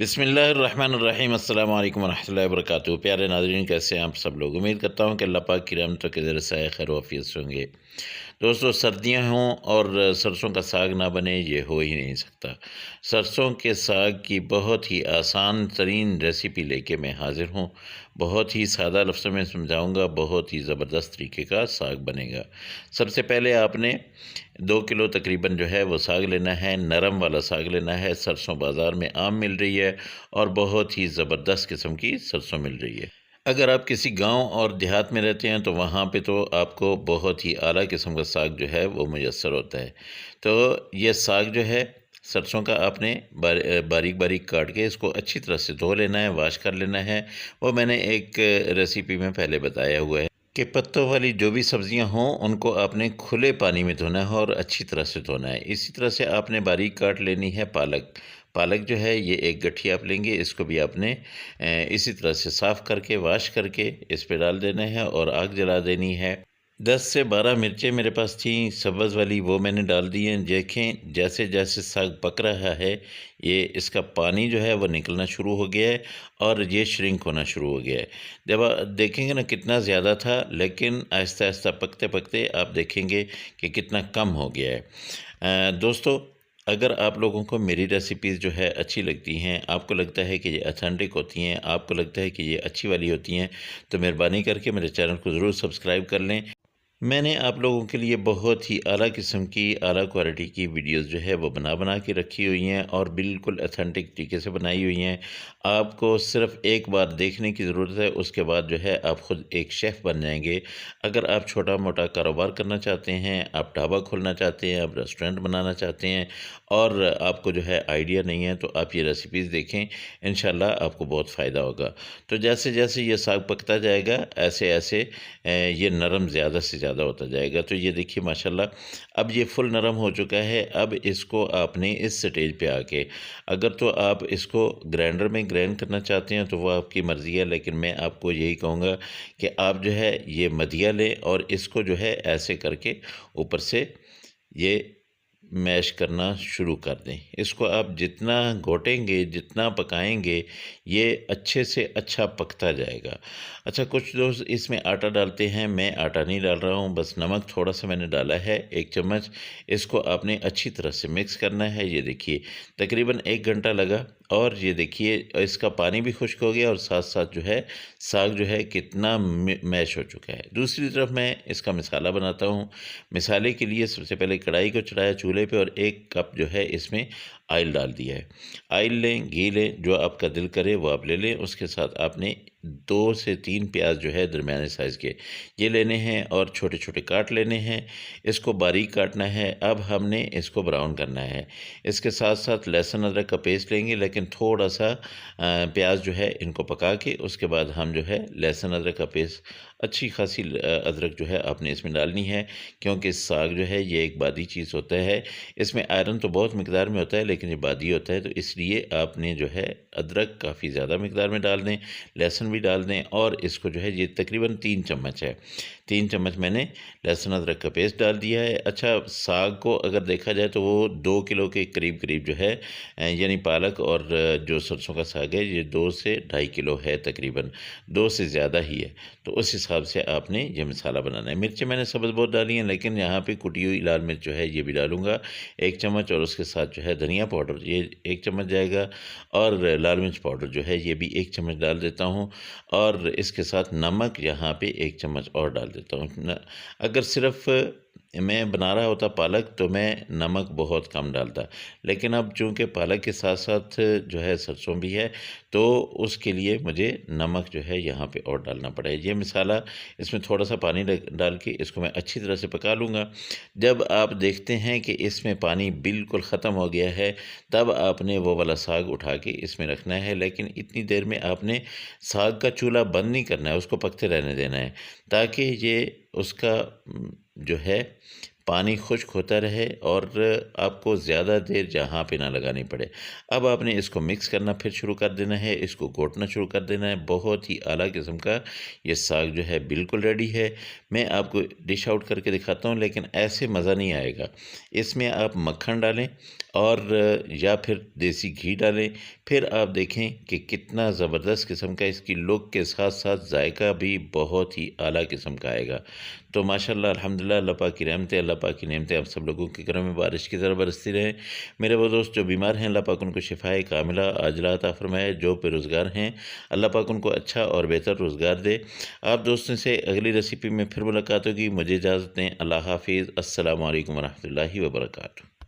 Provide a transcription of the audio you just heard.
बिस्मिल्लाहिर्रहमानिर्रहीम अस्सलाम वालेकुम रहमतुल्लाहि व बरकातहू। प्यारे नाज़रीन, कैसे हैं आप सब लोग। उम्मीद करता हूँ कि अल्लाह पाक की रहमतों के ज़रिए से खैर वाफ़ियत से होंगे। दोस्तों, सर्दियाँ हों और सरसों का साग ना बने, ये हो ही नहीं सकता। सरसों के साग की बहुत ही आसान तरीन रेसिपी लेके मैं हाज़िर हूँ। बहुत ही सादा लफ्ज़ों में समझाऊँगा, बहुत ही ज़बरदस्त तरीके का साग बनेगा। सबसे पहले आपने 2 किलो तकरीबन जो है वो साग लेना है, नरम वाला साग लेना है। सरसों बाज़ार में आम मिल रही है और बहुत ही ज़बरदस्त किस्म की सरसों मिल रही है। अगर आप किसी गांव और देहात में रहते हैं तो वहाँ पे तो आपको बहुत ही आला किस्म का साग जो है वो मुयस्सर होता है। तो ये साग जो है सरसों का आपने बारीक बारीक काट के इसको अच्छी तरह से धो लेना है, वाश कर लेना है। वो मैंने एक रेसिपी में पहले बताया हुआ है कि पत्तों वाली जो भी सब्जियां हों उनको आपने खुले पानी में धोना है और अच्छी तरह से धोना है। इसी तरह से आपने बारीक काट लेनी है पालक। पालक जो है ये एक गट्ठी आप लेंगे, इसको भी आपने इसी तरह से साफ़ करके वाश करके इस पे डाल देना है और आग जला देनी है। 10 से 12 मिर्चें मेरे पास थी सब्ज़ वाली, वो मैंने डाल दी हैं। देखें जैसे जैसे साग पक रहा है ये इसका पानी जो है वो निकलना शुरू हो गया है और ये श्रिंक होना शुरू हो गया है। जब आप देखेंगे ना कितना ज़्यादा था, लेकिन आहिस्ता आहिस्ता पकते पकते आप देखेंगे कि कितना कम हो गया है। दोस्तों, अगर आप लोगों को मेरी रेसिपीज़ जो है अच्छी लगती हैं, आपको लगता है कि ये ऑथेंटिक होती हैं, आपको लगता है कि ये अच्छी वाली होती हैं, तो मेहरबानी करके मेरे चैनल को ज़रूर सब्सक्राइब कर लें। मैंने आप लोगों के लिए बहुत ही आला किस्म की, आला क्वालिटी की वीडियोस जो है वो बना बना के रखी हुई हैं और बिल्कुल ऑथेंटिक तरीके से बनाई हुई हैं। आपको सिर्फ़ एक बार देखने की ज़रूरत है, उसके बाद जो है आप ख़ुद एक शेफ़ बन जाएंगे। अगर आप छोटा मोटा कारोबार करना चाहते हैं, आप ढाबा खोलना चाहते हैं, आप रेस्टोरेंट बनाना चाहते हैं और आपको जो है आइडिया नहीं है, तो आप ये रेसिपीज़ देखें, इंशाल्लाह आपको बहुत फ़ायदा होगा। तो जैसे जैसे ये साग पकता जाएगा ऐसे ऐसे ये नरम ज़्यादा से ज़्यादा होता जाएगा। तो ये देखिए माशाल्लाह अब ये फुल नरम हो चुका है। अब इसको आपने इस स्टेज पे आके, अगर तो आप इसको ग्राइंडर में ग्राइंड करना चाहते हैं तो वो आपकी मर्ज़ी है, लेकिन मैं आपको यही कहूँगा कि आप जो है ये मधिया लें और इसको जो है ऐसे करके ऊपर से ये मैश करना शुरू कर दें। इसको आप जितना घोटेंगे, जितना पकाएंगे, ये अच्छे से अच्छा पकता जाएगा। अच्छा, कुछ लोग इसमें आटा डालते हैं, मैं आटा नहीं डाल रहा हूँ, बस नमक थोड़ा सा मैंने डाला है 1 चम्मच। इसको आपने अच्छी तरह से मिक्स करना है। ये देखिए तकरीबन 1 घंटा लगा और ये देखिए इसका पानी भी खुश्क हो गया और साथ साथ जो है साग जो है कितना मैश हो चुका है। दूसरी तरफ मैं इसका मिसाला बनाता हूँ। मिसाले के लिए सबसे पहले कढ़ाई को चढ़ाया चूल्हे पे और 1 कप जो है इसमें ऑयल डाल दिया है। ऑयल लें, घी लें, जो आपका दिल करे वो आप ले लें। उसके साथ आपने 2 से 3 प्याज जो है दरमियाने साइज़ के ये लेने हैं और छोटे छोटे काट लेने हैं। इसको बारीक काटना है। अब हमने इसको ब्राउन करना है। इसके साथ साथ लहसुन अदरक का पेस्ट लेंगे, लेकिन थोड़ा सा प्याज जो है इनको पका के उसके बाद हम जो है लहसुन अदरक का पेस्ट अच्छी खासी अदरक जो है आपने इसमें डालनी है, क्योंकि साग जो है ये एक बादी चीज़ होता है। इसमें आयरन तो बहुत मिकदार में होता है, लेकिन ये बादी होता है, तो इसलिए आपने जो है अदरक काफ़ी ज़्यादा मिकदार में डाल दें, लहसुन भी डाल दें और इसको जो है ये तकरीबन 3 चम्मच है, 3 चम्मच मैंने लहसुन अदरक का पेस्ट डाल दिया है। अच्छा, साग को अगर देखा जाए तो वो 2 किलो के करीब करीब जो है यानी पालक और जो सरसों का साग है ये 2 से ढाई किलो है, तकरीबन 2 से ज़्यादा ही है। तो उस हिसाब से आपने ये मसाला बनाना है। मिर्चें मैंने सब्ज़ बहुत डाली हैं, लेकिन यहाँ पे कुटी हुई लाल मिर्च जो है ये भी डालूँगा 1 चम्मच और उसके साथ जो है धनिया पाउडर ये 1 चम्मच जाएगा और लाल मिर्च पाउडर जो है ये भी 1 चम्मच डाल देता हूँ और इसके साथ नमक यहाँ पे 1 चम्मच और डाल देता हूँ। अगर सिर्फ़ मैं बना रहा होता पालक तो मैं नमक बहुत कम डालता, लेकिन अब चूँकि पालक के साथ साथ जो है सरसों भी है, तो उसके लिए मुझे नमक जो है यहाँ पे और डालना पड़ा है। ये मसाला इसमें थोड़ा सा पानी डाल के इसको मैं अच्छी तरह से पका लूँगा। जब आप देखते हैं कि इसमें पानी बिल्कुल ख़त्म हो गया है, तब आपने वो वाला साग उठा के इसमें रखना है, लेकिन इतनी देर में आपने साग का चूल्हा बंद नहीं करना है, उसको पकते रहने देना है, ताकि ये उसका जो है पानी खुश्क होता रहे और आपको ज़्यादा देर जहाँ पे ना लगानी पड़े। अब आपने इसको मिक्स करना फिर शुरू कर देना है, इसको घोटना शुरू कर देना है। बहुत ही आला किस्म का ये साग जो है बिल्कुल रेडी है। मैं आपको डिश आउट करके दिखाता हूँ, लेकिन ऐसे मज़ा नहीं आएगा। इसमें आप मक्खन डालें और या फिर देसी घी डालें, फिर आप देखें कि कितना ज़बरदस्त किस्म का इसकी लुक के साथ साथ जायका भी बहुत ही आला किस्म का आएगा। तो माशाल्लाह अल्हम्दुलिल्लाह, अल्लाह पाक की रहमतें, अल्लाह पाक की नेमतें आप सब लोगों के घरों में बारिश की तरह बरसती रहें। मेरे वो दोस्त जो बीमार हैं, अल्लाह पाक उनको शिफाए कामिला आजिला अता फ़रमाए। जो बेरोज़गार हैं, अल्लाह पाक उनको अच्छा और बेहतर रोज़गार दे। आप दोस्तों से अगली रेसिपी में फिर मुलाकात होगी। मुझे इजाज़त दें। अल्लाह हाफ़िज़। अस्सलामु अलैकुम व रहमतुल्लाहि व बरकातुहू।